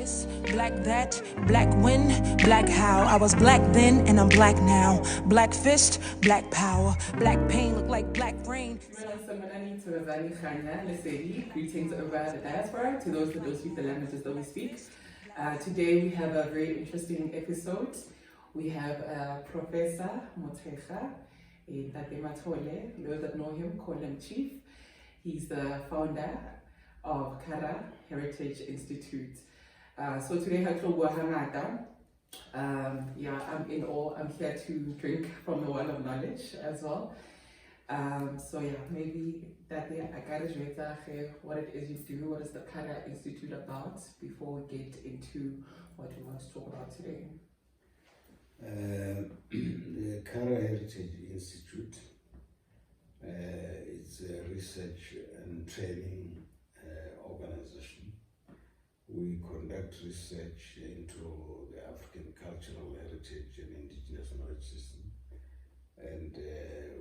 this, black that, black when, black how. I was black then and I'm black now. Black fist, black power, black pain look like black rain. Greetings over the diaspora, to those that don't speak the languages that we speak. Today we have a very interesting episode. We have Professor Motshekga, Mathole. Those that know him call him Chief. He's the founder of Kara Heritage Institute. So today I'm in awe. I'm here to drink from the well of knowledge as well. Maybe that way I gotta what it is you do, what is the Kara Institute about before we get into what we want to talk about today. The Kara Heritage Institute is a research and training organization. We conduct research into the African cultural heritage and indigenous knowledge system, and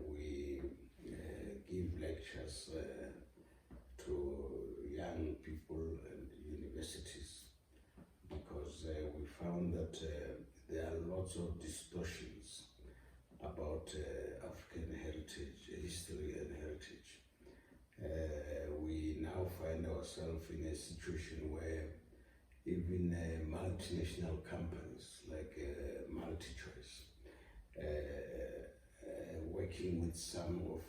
we give lectures to young people and universities, because we found that there are lots of distortions about African heritage, history and heritage. We now find ourselves in a situation where even multinational companies like MultiChoice, working with some of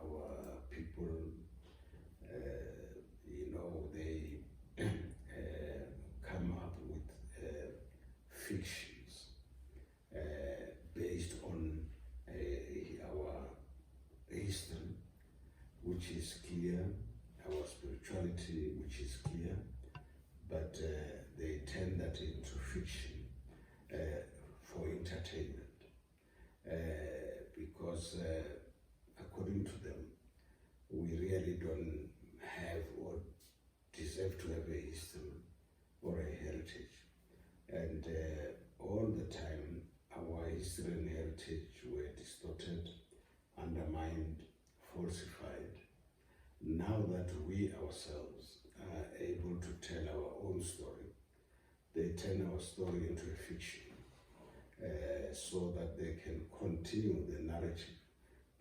our people, they come up with fictions based on our history, which is clear, our spirituality, which is clear, but they turn that into fiction for entertainment, because according to them, we really don't have or deserve to have a history or a heritage. And all the time, our history and heritage were distorted, undermined, falsified. Now that we ourselves are able to tell our own story, they turn our story into a fiction, so that they can continue the narrative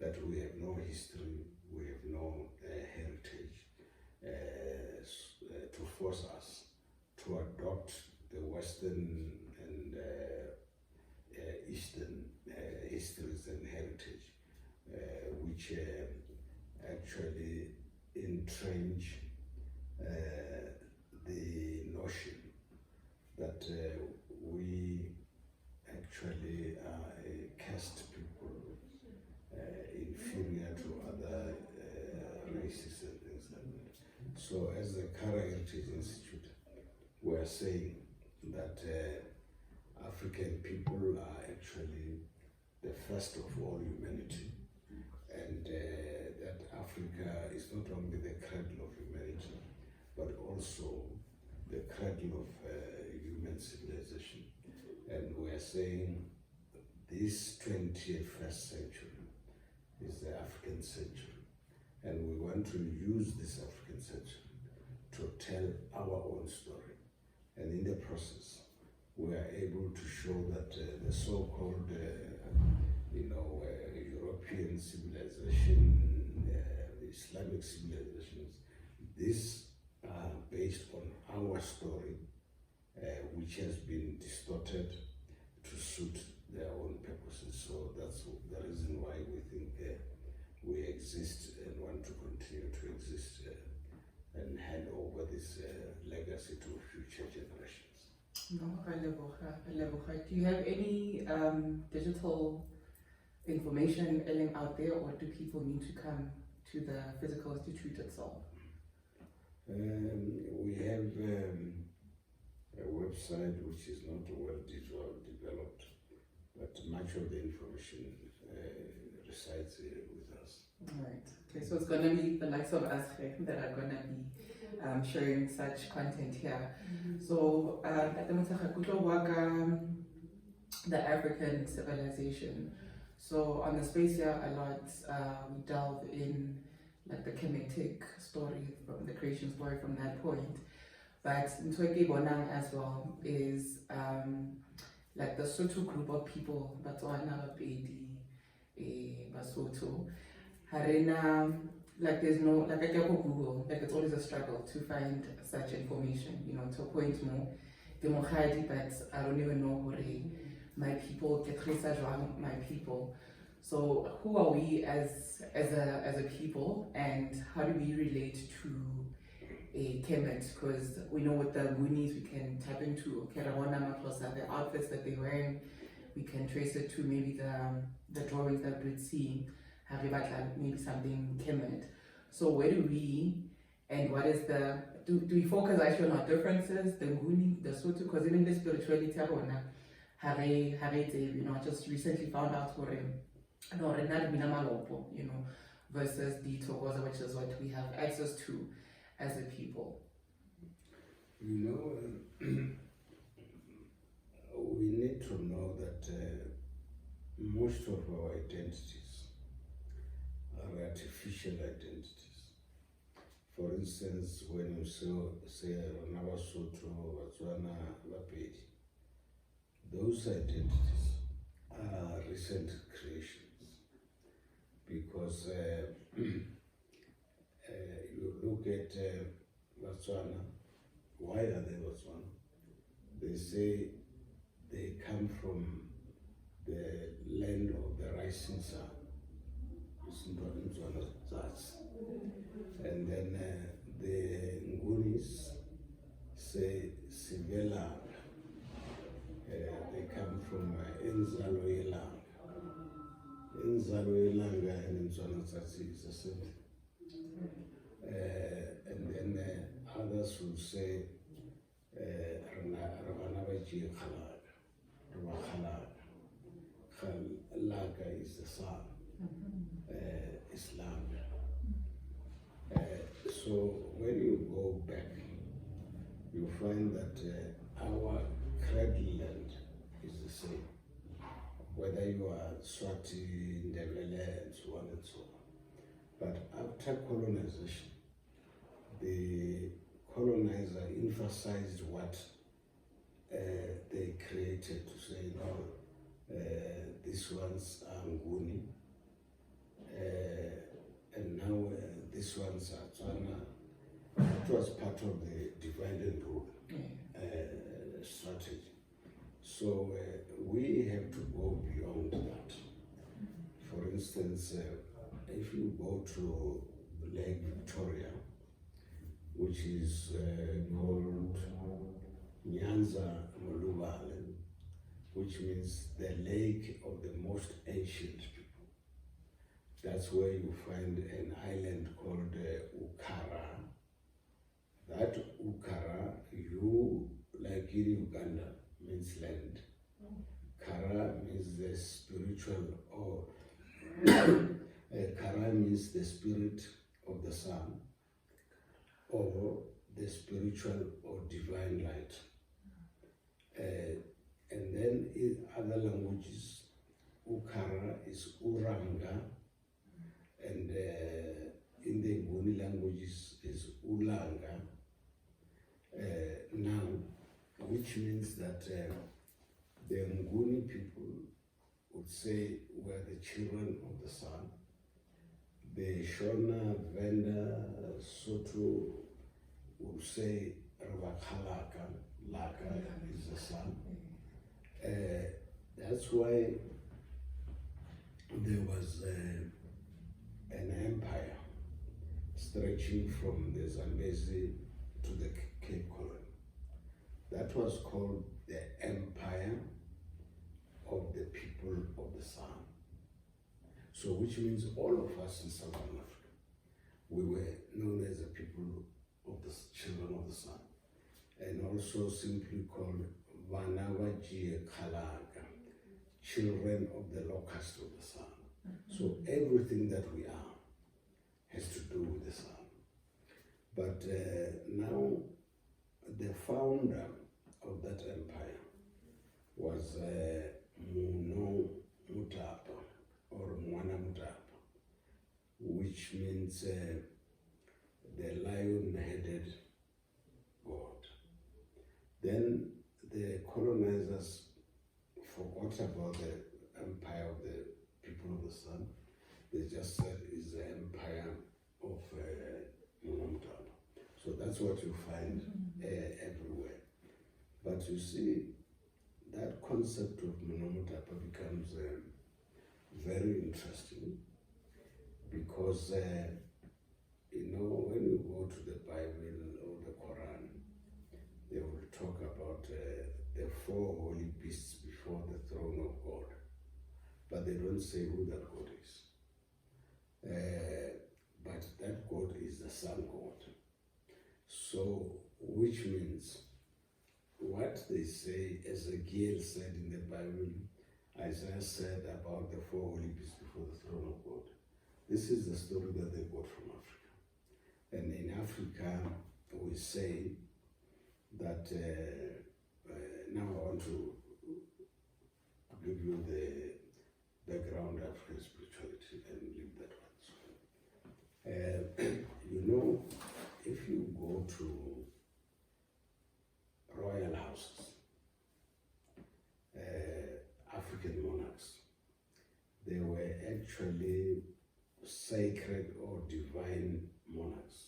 that we have no history, we have no heritage, to force us to adopt the Western and Eastern histories and heritage, which actually entrench the notion that we actually are a caste people, inferior to other races and things like that. So as the Kara Heritage Institute, we are saying that African people are actually the first of all humanity, and that Africa is not only the cradle of humanity, but also the cradle of human civilization. And we are saying this 21st century is the African century, and we want to use this African century to tell our own story. And in the process, we are able to show that the so-called European civilization, Islamic civilizations, these are based on our story, which has been distorted to suit their own purposes. So that's the reason why we think we exist and want to continue to exist, and hand over this legacy to future generations. Do you have any digital information out there, or do people need to come to the physical institute itself? We have a website which is not well developed, but much of the information resides with us. Right. Okay, so it's going to be the likes of us that are going to be sharing such content here. So, the African civilization. So on the space here a lot, we delve in like the Kemetic story, from the creation story from that point. But Ntweke Bonang as well is like the Sotho group of people, Batswana, Bapedi, Basotho. Harena, like there's no, like I go Google, like it's always a struggle to find such information, you know, to a point more. The Mohadi, but I don't even know who my people, my people. So who are we as a people, and how do we relate to a Kemet? Because we know with the Goonies we can tap into Kerawana Maplosa, the outfits that they're wearing, we can trace it to maybe the drawings that we'd see, have like maybe something Kemet. So where do we, and what is the, do we focus actually on our differences, the Nguni, the Sotho, because even the spirituality have you know, I just recently found out for him, no, you know, versus the Togoza, which is what we have access to as a people. You know, we need to know that most of our identities are artificial identities. For instance, when you say Rana Sotho, Batswana, Bapedi, those identities are recent creations, because you look at Batswana. Why are they Batswana? They say they come from the land of the rising sun. And then the Ngunis say Sivela. They come from Inzalo Yelanga. Inzalo Yelanga and Inzalo Tsatsi is the same. And then others will say Ravanabaji Khalaga. Khalaga is the sun. Islam. So when you go back, you find that our cradle land is the same, whether you are Swati, Ndebele, and so on and so on. But after colonization, the colonizer emphasized what they created to say, no, these ones are Nguni, and now these ones are Tswana. It was part of the divide and rule strategy. So we have to go beyond that. For instance, if you go to Lake Victoria, which is called Nyanza Molubale, which means the lake of the most ancient people. That's where you find an island called Ukara. That Ukara, you, like in Uganda, means land. Kara means the spiritual, or Kara means the spirit of the sun, or the spiritual or divine light. And then in other languages, Ukara is Uranga, and in the Nguni languages is Ulanga, now, which means that the Nguni people would say we're the children of the sun. The Shona, Venda, Sotho would say Ravakalaka, Laka is the sun. That's why there was an empire stretching from the Zambezi to the Cape Colony. That was called the Empire of the People of the Sun. So which means all of us in Southern Africa, we were known as the people of the children of the sun, and also simply called Vanavaji Kalaga, children of the locust of the sun. So everything that we are has to do with the sun. But now the founder of that empire was Muno Mutapa, or Mwana Mutapa, which means the lion-headed god. Then the colonizers forgot about the empire of the people of the sun. They just said it's the empire of Monomotapa. So that's what you find everywhere. But you see, that concept of Monomotapa becomes very interesting because, when you go to the Bible or the Quran, they will talk about the four holy beasts before the throne of God. But they don't say who that God is. But that God is the Sun God. So, which means what they say, as Ezekiel said in the Bible, Isaiah said about the four holy beasts before the throne of God. This is the story that they got from Africa. And in Africa, we say that, now I want to give you the background of African spirituality and leave that one. If you go to royal houses, African monarchs, they were actually sacred or divine monarchs,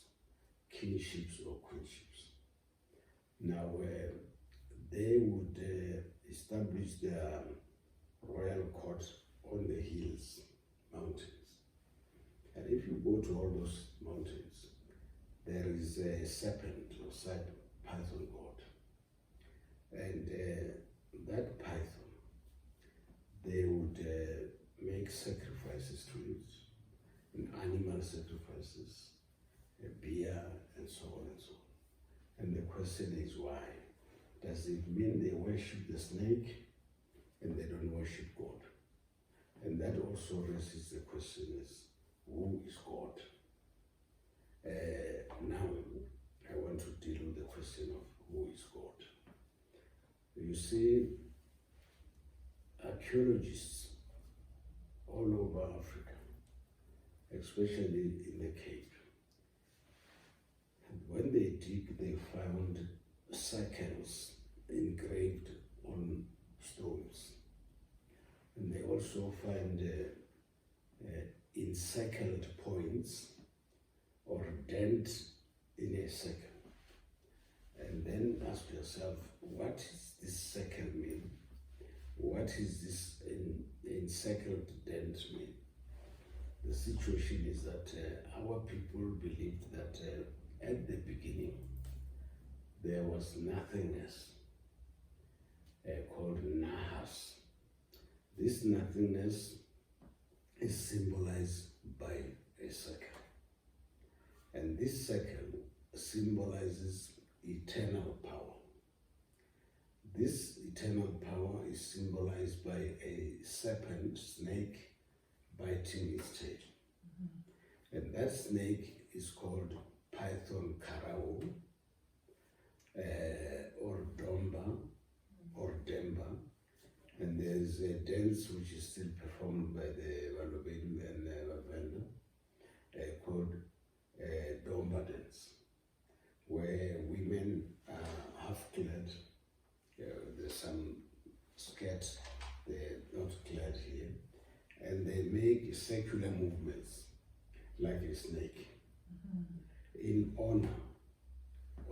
kingships or queenships. Now, they would establish their royal court on the hills, mountains. And if you go to all those mountains, there is a serpent or python god. And that python, they would make sacrifices to it, and animal sacrifices, beer, and so on and so on. And the question is why? Does it mean they worship the snake and they don't worship God? And that also raises the question is, who is God? Now, I want to deal with the question of who is God. You see, archaeologists all over Africa, especially in the Cape, when they dig, they found circles engraved on stones. And they also find encircled points or dent in a circle. And then ask yourself, what does this circle mean? What is this encircled dent mean? The situation is that our people believed that at the beginning there was nothingness called Nahas. This nothingness is symbolized by a circle. And this circle symbolizes eternal power. This eternal power is symbolized by a serpent, snake, biting its tail. And that snake is called Python Karao, or Domba, or Demba. And there is a dance which is still performed by the Balobedu and Wavenda called Domba dance, where women are half-clad. There's some skirt, they're not clad here, and they make circular movements like a snake in honor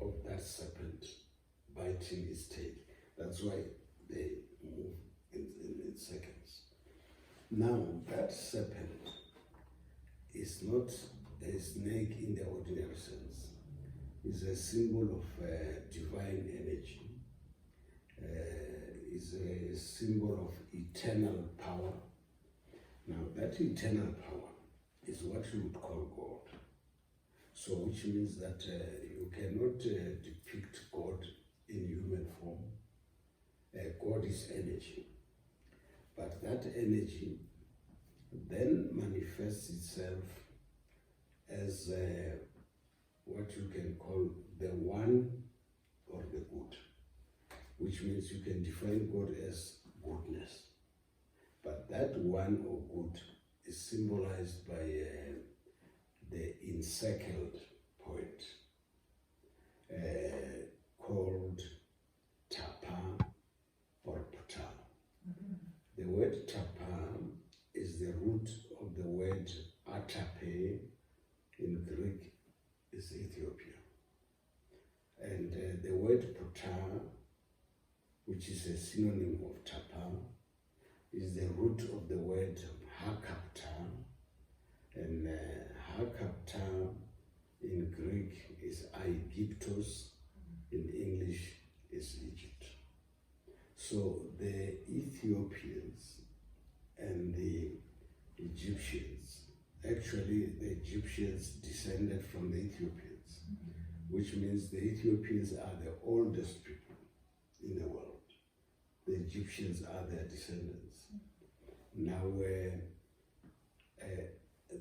of that serpent biting its tail. That's why they move in seconds. Now, that serpent is not a snake in the ordinary sense. It's a symbol of divine energy. Is a symbol of eternal power. Now, that eternal power is what you would call God. So, which means that you cannot depict God in human form. God is energy. But that energy then manifests itself as what you can call the one or the good, which means you can define God as goodness. But that one or good is symbolized by the encircled point called which is a synonym of tapa, is the root of the word hakapta, and hakapta in Greek is Aegyptos, in English is Egypt. So the Ethiopians and the Egyptians, actually the Egyptians descended from the Ethiopians, which means the Ethiopians are the oldest people in the world. The Egyptians are their descendants. Now,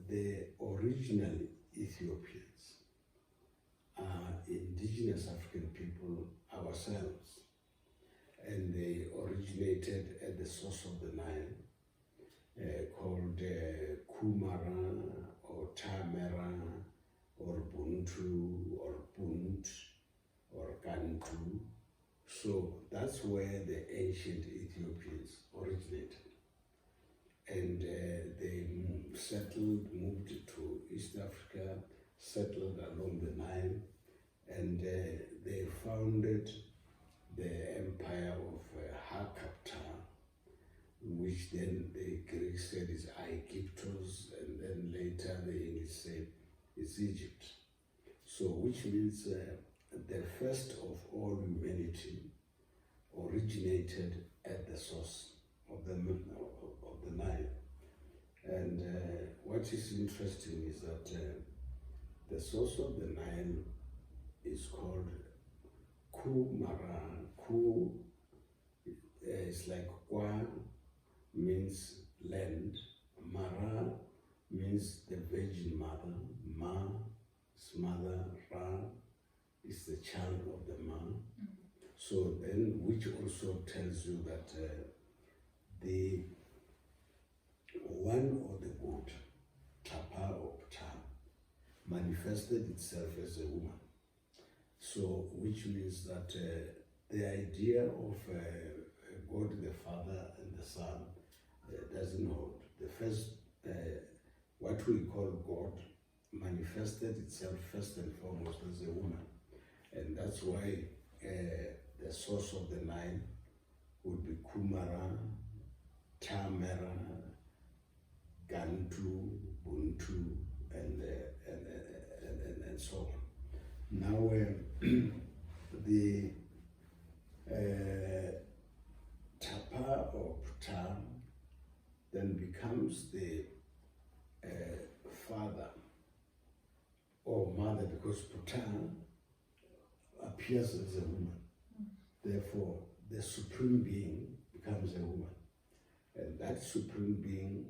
the original Ethiopians are indigenous African people ourselves, and they originated at the source of the Nile, called Kumara or Tamera or Buntu or Punt or Kantu. So that's where the ancient Ethiopians originated. And they moved to East Africa, settled along the Nile, and they founded the empire of Hakapta, which then the Greeks said is Aegyptos, and then later the English said it's Egypt. So which means the first of all humanity originated at the source of the Nile. And what is interesting is that the source of the Nile is called Kumara. Ku is like Kwa means land, Mara means the Virgin Mother, Ma is mother, Ra is the child of the Ma. So then, which also tells you that the one or the good, Tapa or Pta, manifested itself as a woman. So, which means that the idea of God the Father and the Son doesn't hold. The first, what we call God, manifested itself first and foremost as a woman. And that's why the source of the Nile would be Kumara, Tamera, Gantu, Buntu, and so on. Now, the Tapa or Pta then becomes the father or mother, because Pta appears as a woman. Therefore, the supreme being becomes a woman. And that supreme being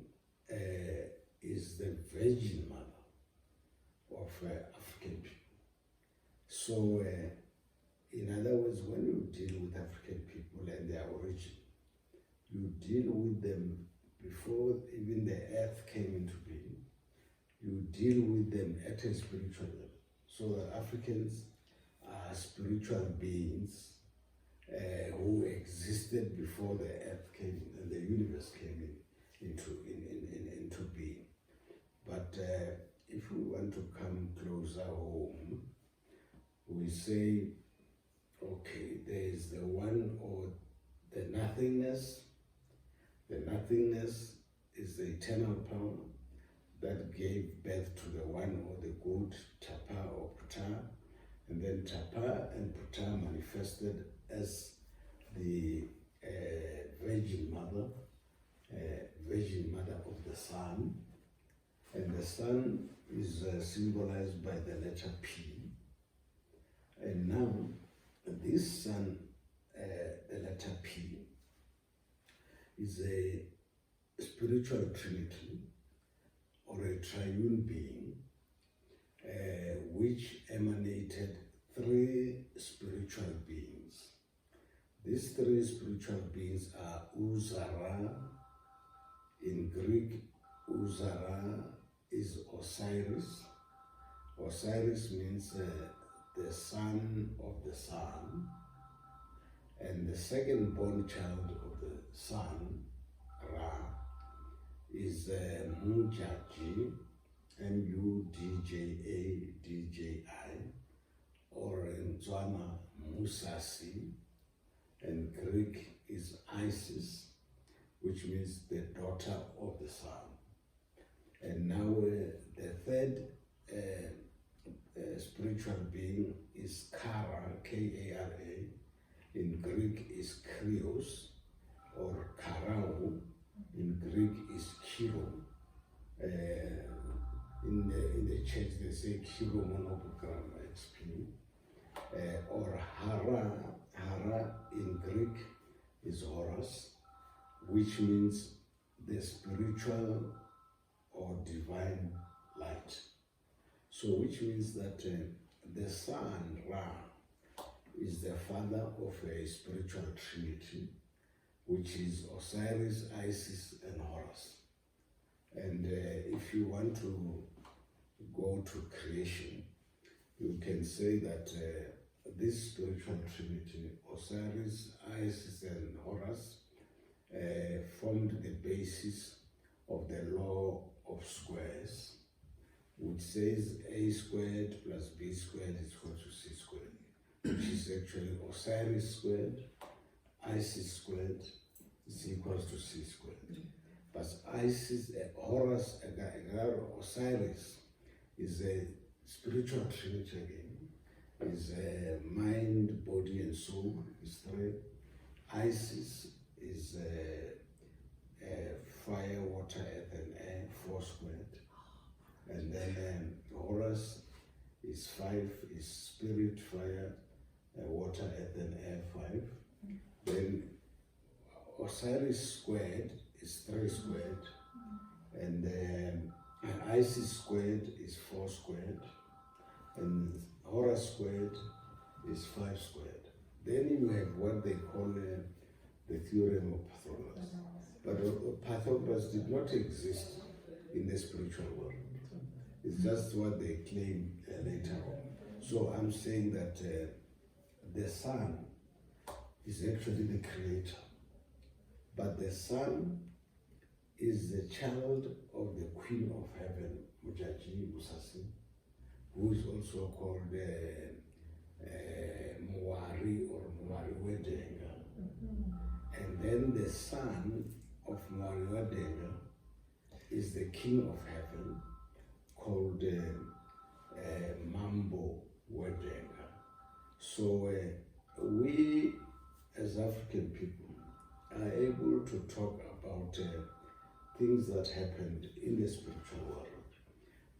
is the Virgin Mother of African people. So, in other words, when you deal with African people and their origin, you deal with them before even the earth came into being. You deal with them at a spiritual level. So that Africans are spiritual beings who existed before the earth came and the universe came into being. But if we want to come closer home, we say, okay, there is the one or the nothingness. The nothingness is the eternal power that gave birth to the one or the good, Tapa or Pta. And then Tapa and Pta manifested as the Virgin Mother of the Sun. And the Sun is symbolized by the letter P. And now, this Sun, the letter P, is a spiritual trinity or a triune being which emanated three spiritual beings. These three spiritual beings are Uzara. In Greek, Uzara is Osiris. Osiris means the son of the sun, and the second born child of the sun, Ra, is Mujaji, Mudjadji, or in Tswana, Musasi, and Greek is Isis, which means the daughter of the sun. And now the third spiritual being is Kara, K-A-R-A. In Greek is Krios, or Karao. In Greek is Kiro. In the church they say Kiro monogram XP. Or Hara. Hara in Greek is Horus, which means the spiritual or divine light. So which means that the sun, Ra, is the father of a spiritual trinity, which is Osiris, Isis, and Horus. And if you want to go to creation, you can say that this spiritual trinity, Osiris, Isis, and Horus, formed the basis of the law of squares, which says a squared plus b squared is equal to c squared, which is actually Osiris squared, Isis squared is equals to c squared. But Isis, Horus, Osiris is a spiritual trinity again, is mind, body, and soul, is three. Isis is fire, water, earth, and air, 4 squared. And then Horus is 5, is spirit, fire, water, earth, and air, 5. Then Osiris squared is 3 squared. And Isis squared is 4 squared. And Horus squared is 5 squared. Then you have what they call the theorem of Pythagoras. But Pythagoras did not exist in the spiritual world. It's just what they claim later on. So I'm saying that the sun is actually the creator. But the sun is the child of the Queen of Heaven, Mujaji Musasi, who is also called Mwari or Mwari Wedenga. And then the son of Mwari Wedenga is the King of Heaven, called Mambo Wedenga. So we as African people are able to talk about things that happened in the spiritual world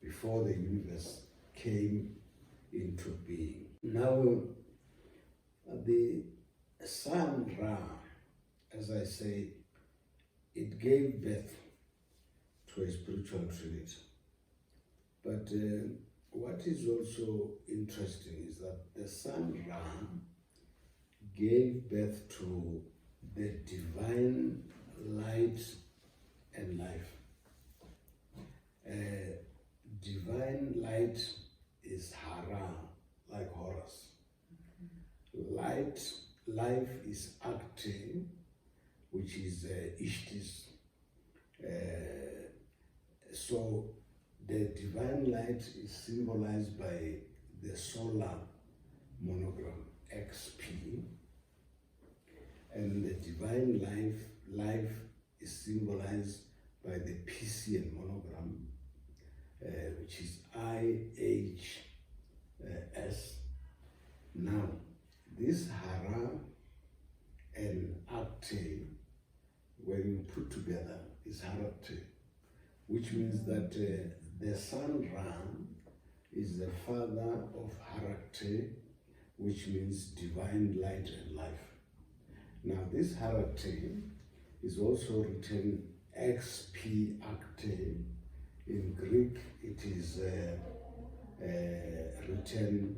before the universe came into being. Now, the sun Ra, as I say, it gave birth to a spiritual trinity. But what is also interesting is that the sun Ra gave birth to the divine light and life. Divine light is Hara, like Horus. Life is Akte, which is Ishtis. So the divine light is symbolized by the solar monogram, XP. And the divine life is symbolized by the Piscean monogram, which is IHS. Now, this Hara and Akte, when you put together, is Harakte, which means that the sun Ram is the father of Harakte, which means divine light and life. Now, this Harakte is also written XP Akte. In Greek, it is written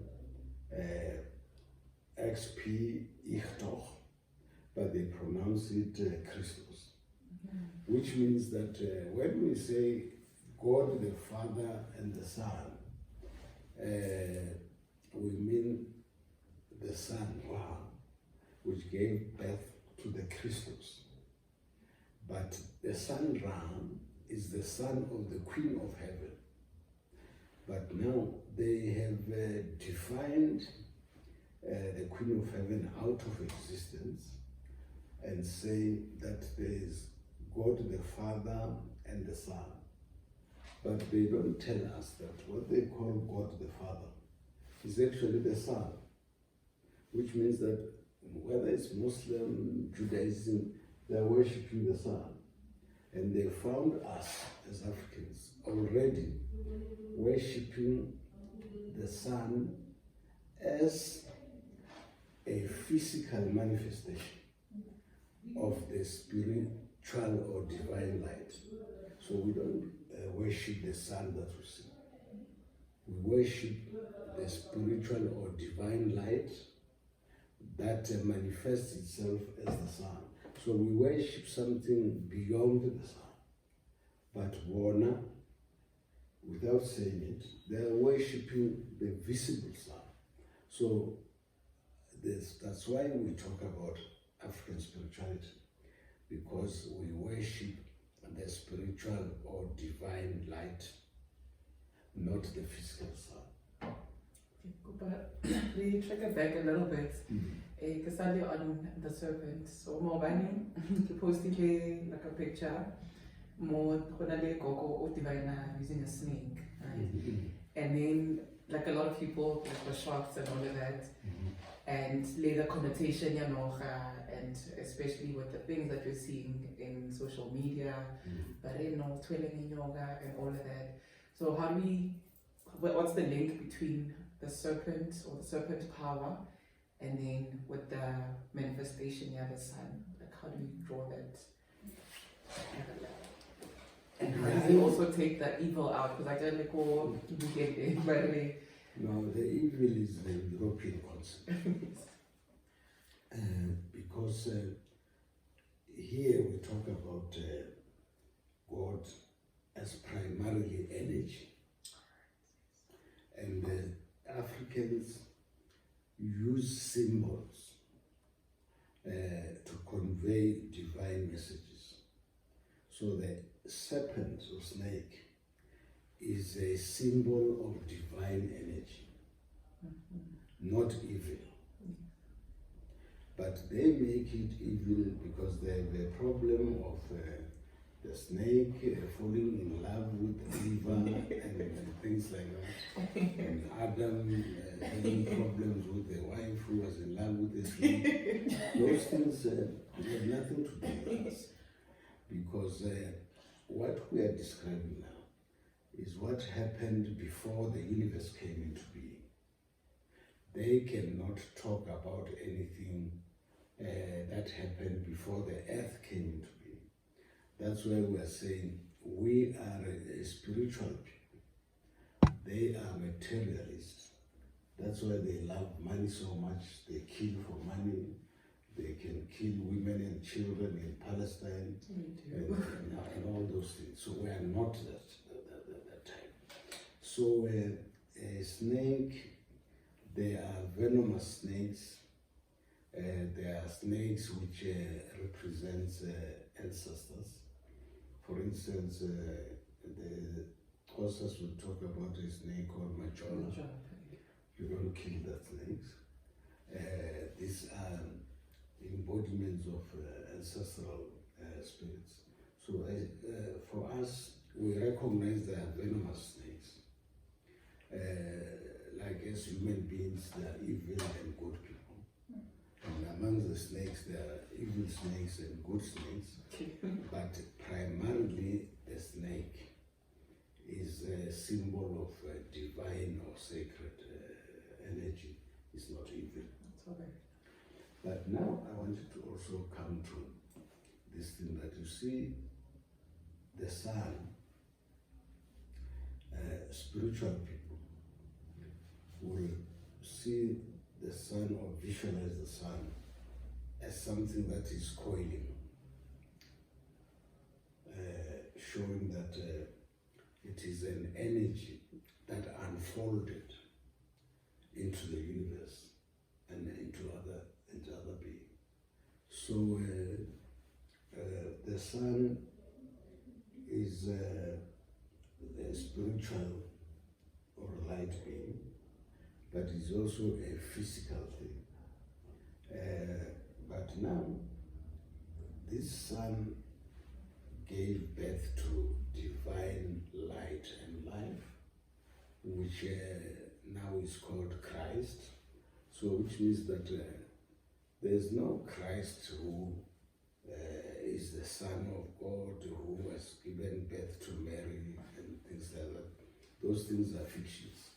XP Ichtoch, but they pronounce it Christos, which means that when we say God the Father and the Son, we mean the Son, Ra, which gave birth to the Christos. But the Son Ram is the son of the Queen of Heaven. But now they have defined the Queen of Heaven out of existence and say that there is God the Father and the Son. But they don't tell us that what they call God the Father is actually the Son, which means that whether it's Muslim, Judaism, they're worshipping the Son. And they found us as Africans already worshipping the Son as a physical manifestation of the spiritual or divine light. So we don't worship the sun that we see. We worship the spiritual or divine light that manifests itself as the sun. So we worship something beyond the sun. But Warner, without saying it, they are worshipping the visible sun. So that's why we talk about African spirituality, because we worship the spiritual or divine light, not the physical sun. But we trigger back a little bit. Because earlier on the serpent, so more banning, you posted like a picture, more gogo divine using a snake, right? And then like a lot of people like, were shocked and all of that. And later connotation, and especially with the things that we're seeing in social media, twirling in yoga and all of that. So how do we, what's the link between the serpent or the serpent power and then with the manifestation, the sun? Like how do we draw that? And how does it also take the evil out? Because I don't like, oh, you get it, by the way. No, the evil is the European concept. Because here we talk about God as primarily energy. And Africans use symbols to convey divine messages. So the serpent or snake is a symbol of divine energy, not evil. But they make it evil because they have a problem of the snake falling in love with Eva and things like that. And Adam having problems with the wife who was in love with the snake. Those things have nothing to do with us. Because what we are describing now is what happened before the universe came into being. They cannot talk about anything that happened before the earth came into being. That's why we are saying we are a spiritual people. They are materialists. That's why they love money so much. They kill for money. They can kill women and children in Palestine and all those things. So we are not that type. So a snake, they are venomous snakes. There are snakes which represents ancestors. For instance, the Xhosas will talk about a snake called Majola. You don't kill that snakes. These are embodiments of ancestral spirits. So for us, we recognize they are venomous snakes. Like as human beings, they are evil and good people. And among the snakes, there are evil snakes and good snakes. But primarily, the snake is a symbol of divine or sacred energy. It's not evil. Okay. But now I wanted to also come to this thing that you see the sun, spiritual people will see the sun or visualize the sun as something that is coiling, showing that it is an energy that unfolded into the universe and into other being. So the sun is a spiritual or light being but it's also a physical thing. But now, this sun gave birth to divine light and life, which now is called Christ. So, which means that there's no Christ who is the Son of God, who has given birth to Mary and things like that. Those things are fictions.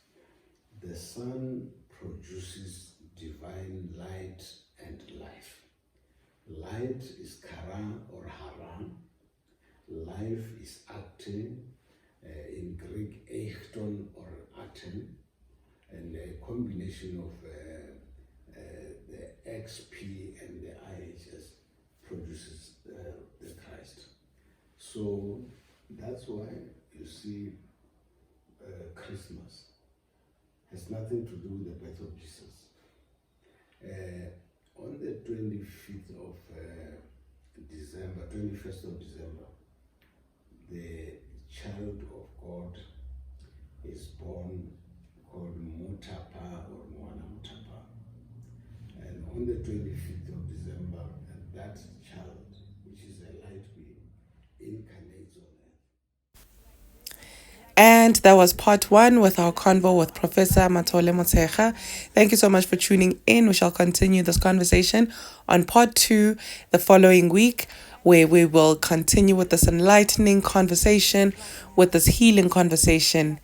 The Son produces divine light and life. Light is kara or haran. Life is actin, in Greek eichton or aten, and a combination of the XP and the IHS produces the Christ. So that's why you see Christmas has nothing to do with the birth of Jesus. On the 25th of December, 21st of December, the child of God is born, called Mutapa or Mwana Mutapa. And on the 25th of December, that child, which is a light being, incarnates on earth. And that was part 1 with our convo with Professor Mathole Motshekga. Thank you so much for tuning in. We shall continue this conversation on part 2 the following week, where we will continue with this enlightening conversation, with this healing conversation.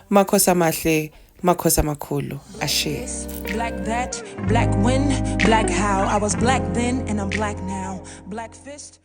Makhosi amahle, makhosi amakhulu. Ashe. Black that, black when, black how. I was black then and I'm black now. Black fist.